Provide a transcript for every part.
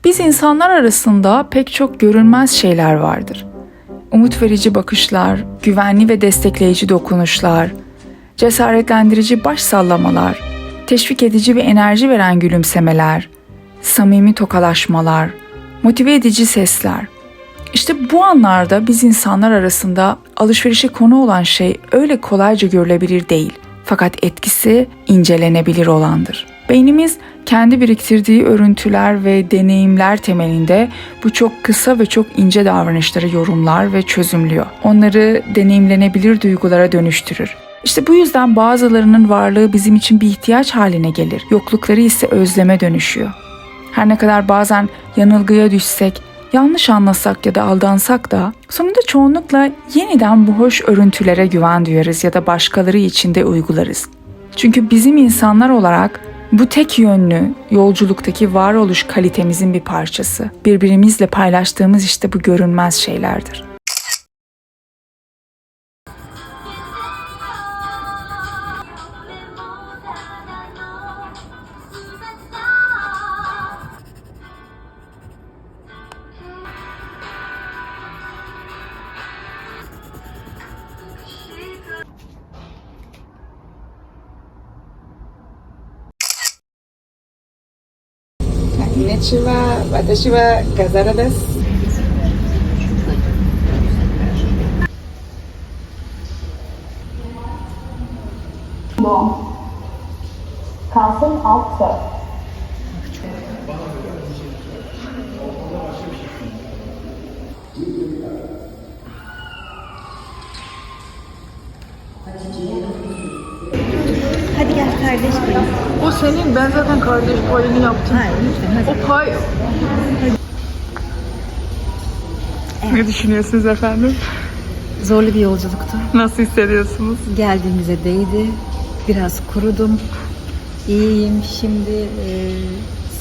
Biz insanlar arasında pek çok görünmez şeyler vardır. Umut verici bakışlar, güvenli ve destekleyici dokunuşlar, cesaretlendirici baş sallamalar, teşvik edici ve enerji veren gülümsemeler, samimi tokalaşmalar, motive edici sesler. İşte bu anlarda biz insanlar arasında alışverişe konu olan şey öyle kolayca görülebilir değil. Fakat etkisi incelenebilir olandır. Beynimiz kendi biriktirdiği örüntüler ve deneyimler temelinde bu çok kısa ve çok ince davranışları yorumlar ve çözümlüyor. Onları deneyimlenebilir duygulara dönüştürür. İşte bu yüzden bazılarının varlığı bizim için bir ihtiyaç haline gelir. Yoklukları ise özleme dönüşüyor. Her ne kadar bazen yanılgıya düşsek, yanlış anlasak ya da aldansak da sonunda çoğunlukla yeniden bu hoş örüntülere güven duyarız ya da başkaları için de uygularız. Çünkü bizim insanlar olarak bu tek yönlü yolculuktaki varoluş kalitemizin bir parçası. Birbirimizle paylaştığımız işte bu görünmez şeylerdir. Watashi wa Gazara desu. Kalsın alt söz. Hadi gel kardeş benim. O senin, ben zaten kardeş payını yaptım. Hayır lütfen hadi. O pay. Ne düşünüyorsunuz efendim? Zorlu bir yolculuktu. Nasıl hissediyorsunuz? Geldiğimize değdi. Biraz kurudum. İyiyim. Şimdi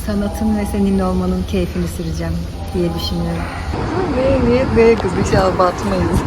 sanatın ve seninle olmanın keyfini süreceğim diye düşünüyorum. Niye kız bir şey abartmayız.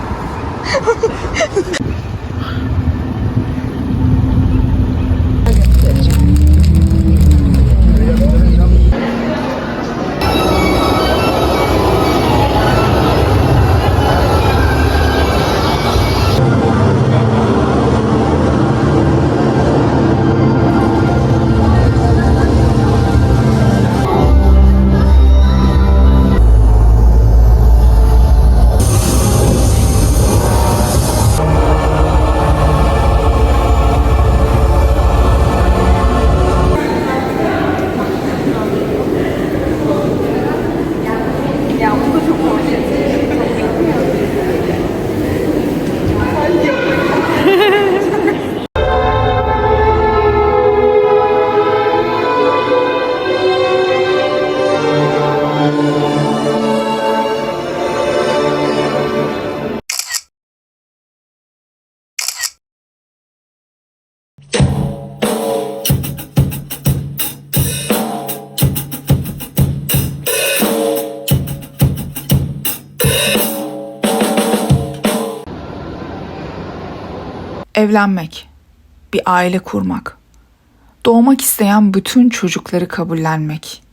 Evlenmek, bir aile kurmak, doğmak isteyen bütün çocukları kabullenmek,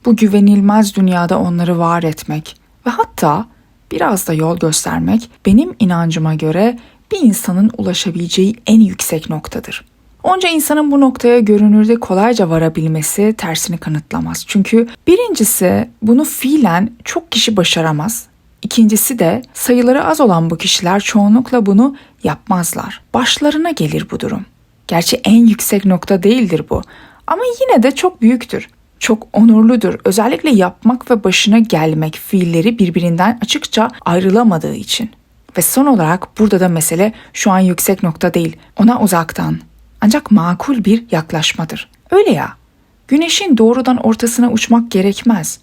bu güvenilmez dünyada onları var etmek ve hatta biraz da yol göstermek benim inancıma göre bir insanın ulaşabileceği en yüksek noktadır. Onca insanın bu noktaya görünürde kolayca varabilmesi tersini kanıtlamaz. Çünkü birincisi bunu fiilen çok kişi başaramaz. İkincisi de sayıları az olan bu kişiler çoğunlukla bunu yapmazlar. Başlarına gelir bu durum. Gerçi en yüksek nokta değildir bu ama yine de çok büyüktür. Çok onurludur. Özellikle yapmak ve başına gelmek fiilleri birbirinden açıkça ayrılamadığı için. Ve son olarak burada da mesele şu an yüksek nokta değil, ona uzaktan ancak makul bir yaklaşmadır. Öyle ya, güneşin doğrudan ortasına uçmak gerekmez.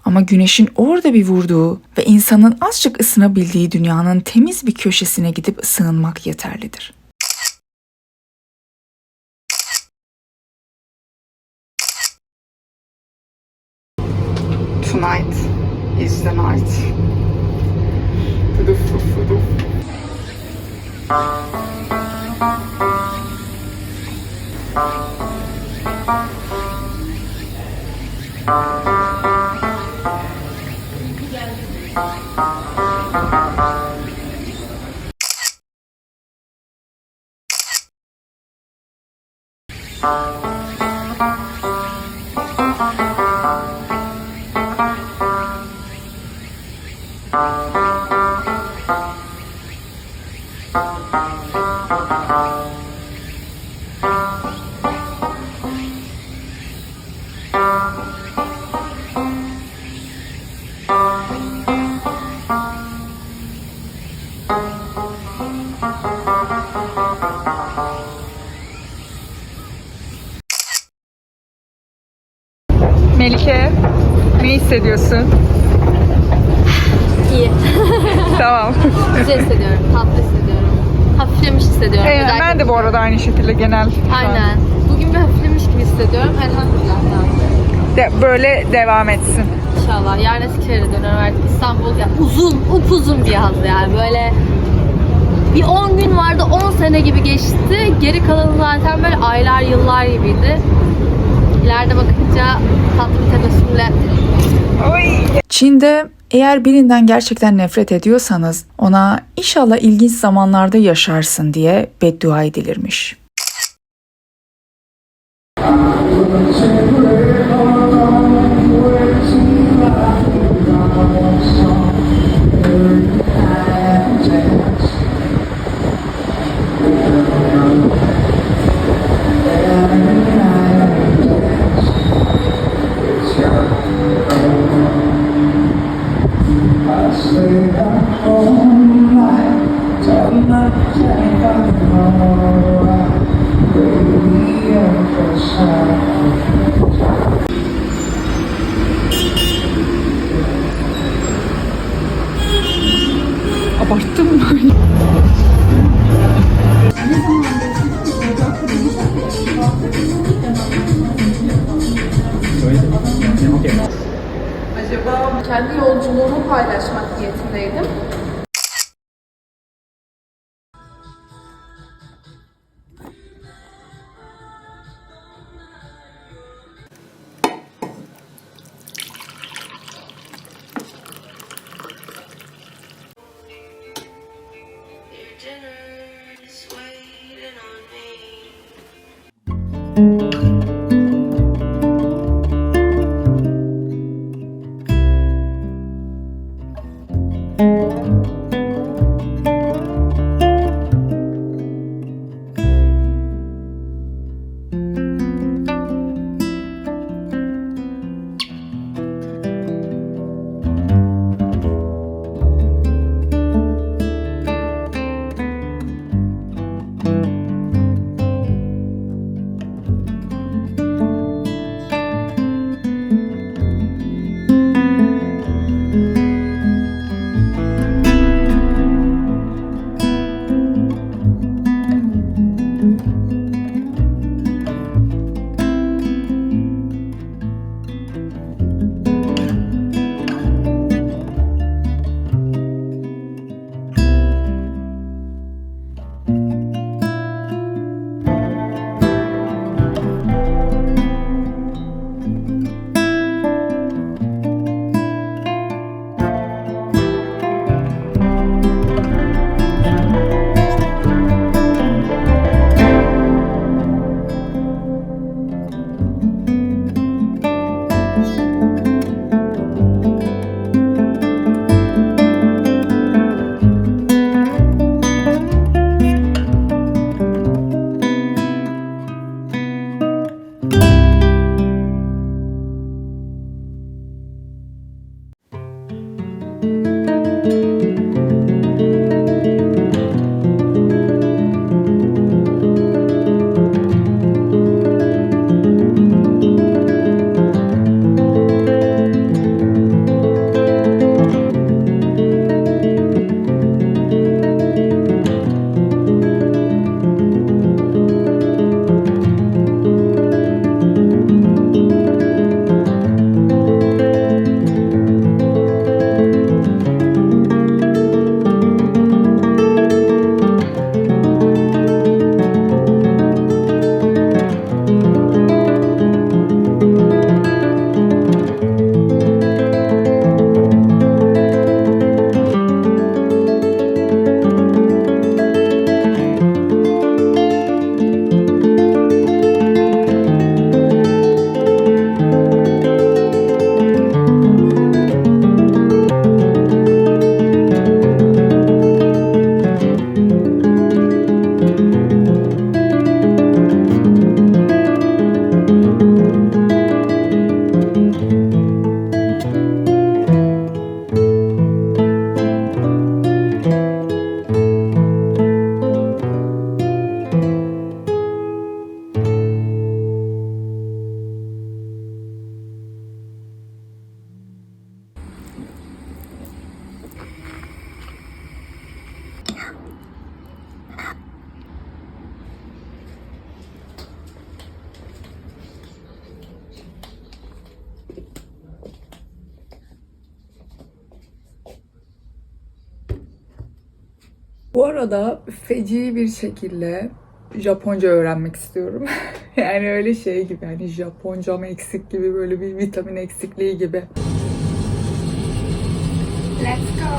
Ama güneşin orada bir vurduğu ve insanın azıcık ısınabildiği dünyanın temiz bir köşesine gidip sığınmak yeterlidir. Tonight is the night. Fuduf fuduf. Melike, ne hissediyorsun? İyi. Tamam. Güzel hissediyorum. Tatlı hissediyorum. Hafiflemiş hissediyorum. Özellikle- Ben de bu arada aynı şekilde genel. Aynen. Bugün bir hafiflemiş gibi hissediyorum. Elhamdülillah. Böyle devam etsin. İnşallah. Yarın Eskişehir'e dönüyorum artık. İstanbul ya uzun, upuzun bir yaz yani. Böyle bir 10 gün vardı, 10 sene gibi geçti. Geri kalanı zaten böyle aylar, yıllar gibiydi. İleride bakınca tatlı bir tebessümle Çin'de eğer birinden gerçekten nefret ediyorsanız ona inşallah ilginç zamanlarda yaşarsın diye beddua edilirmiş. Abarttın mı? Kendi yolculuğumu paylaşmak niyetindeydim. Bu arada feci bir şekilde Japonca öğrenmek istiyorum. Yani öyle şey gibi, hani Japoncam eksik gibi, böyle bir vitamin eksikliği gibi. Let's go.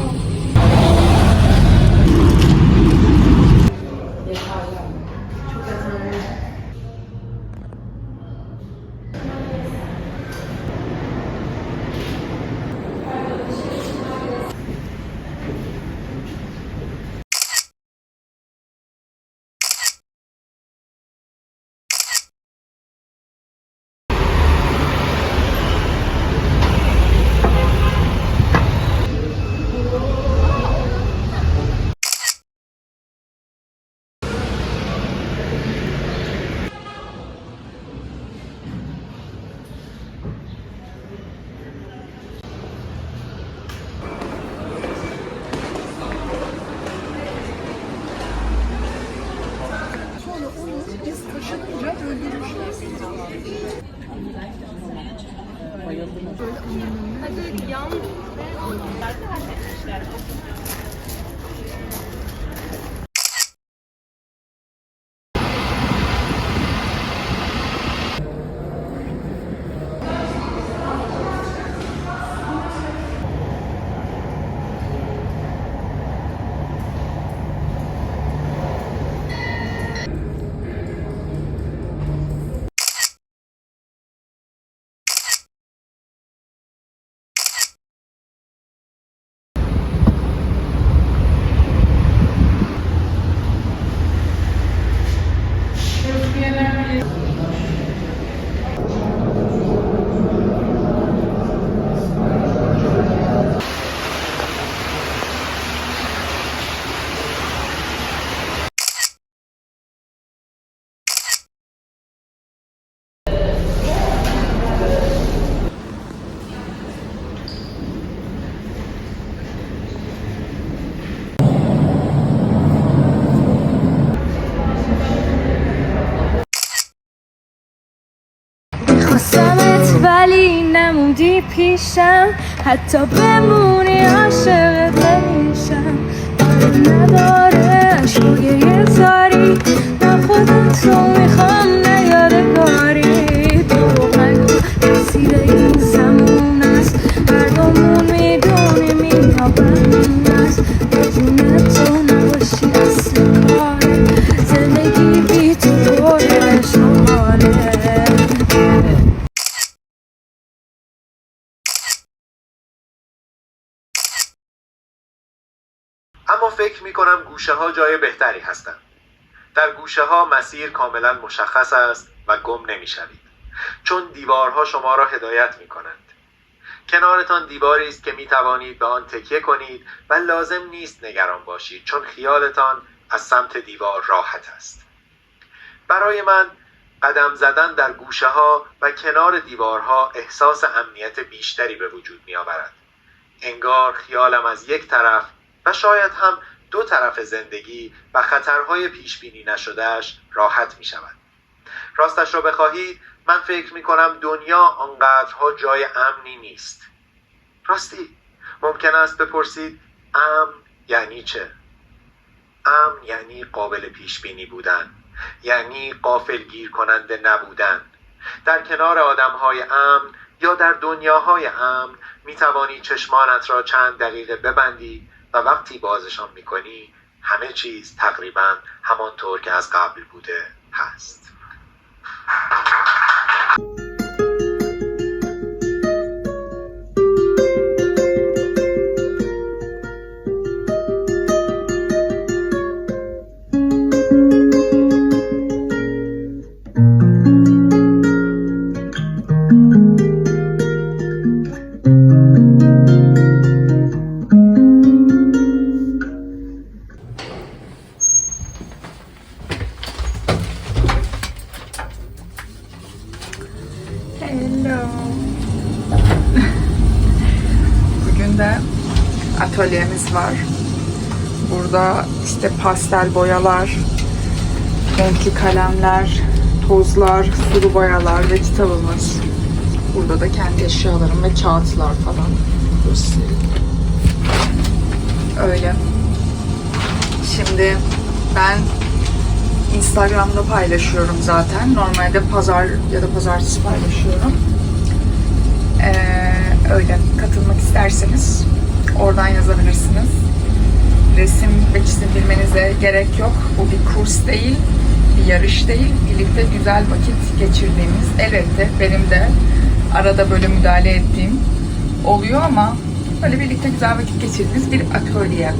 خواستمت ولی نموندی پیشم حتی بمونی عاشقت نمیشم نداره عشق و گریه زاری من خودتو میخوام نه یادگاری دروغ نگو رسیده این زمان است هر دومون میدونیم این ها بمون است بدون تو نباشی اصل کاره زندگی بی تو بره شماله. اما فکر می کنم گوشه ها جای بهتری هستند. در گوشه ها مسیر کاملا مشخص است و گم نمی شوید. چون دیوارها شما را هدایت می کنند. کنارتان دیواری است که می توانید به آن تکیه کنید و لازم نیست نگران باشید چون خیالتان از سمت دیوار راحت است. برای من قدم زدن در گوشه ها و کنار دیوارها احساس امنیت بیشتری به وجود می آورد. انگار خیالم از یک طرف و شاید هم دو طرف زندگی و خطرهای پیش بینی نشدهش راحت می شود. راستش را بخواهید من فکر می کنم دنیا آنقدرها جای امنی نیست. راستی ممکن است بپرسید امن یعنی چه؟ امن یعنی قابل پیش بینی بودن، یعنی غافلگیر کننده نبودن. در کنار آدمهای امن یا در دنیاهای امن می توانی چشمانت را چند دقیقه ببندی و وقتی بازشان میکنی همه چیز تقریبا همانطور که از قبل بوده هست. Bugün de atölyemiz var. Burada işte pastel boyalar, renkli kalemler, tozlar, sulu boyalar ve kitabımız. Burada da kendi eşyalarım ve kağıtlar falan göstereyim. Öyle. Şimdi ben Instagram'da paylaşıyorum zaten. Normalde pazar ya da pazartesi paylaşıyorum. Öyle katılmak isterseniz oradan yazabilirsiniz. Resim ve çizim bilmenize gerek yok. Bu bir kurs değil, bir yarış değil. Birlikte güzel vakit geçirdiğimiz, elbette benim de arada böyle müdahale ettiğim oluyor ama böyle birlikte güzel vakit geçirdiğimiz bir atölye.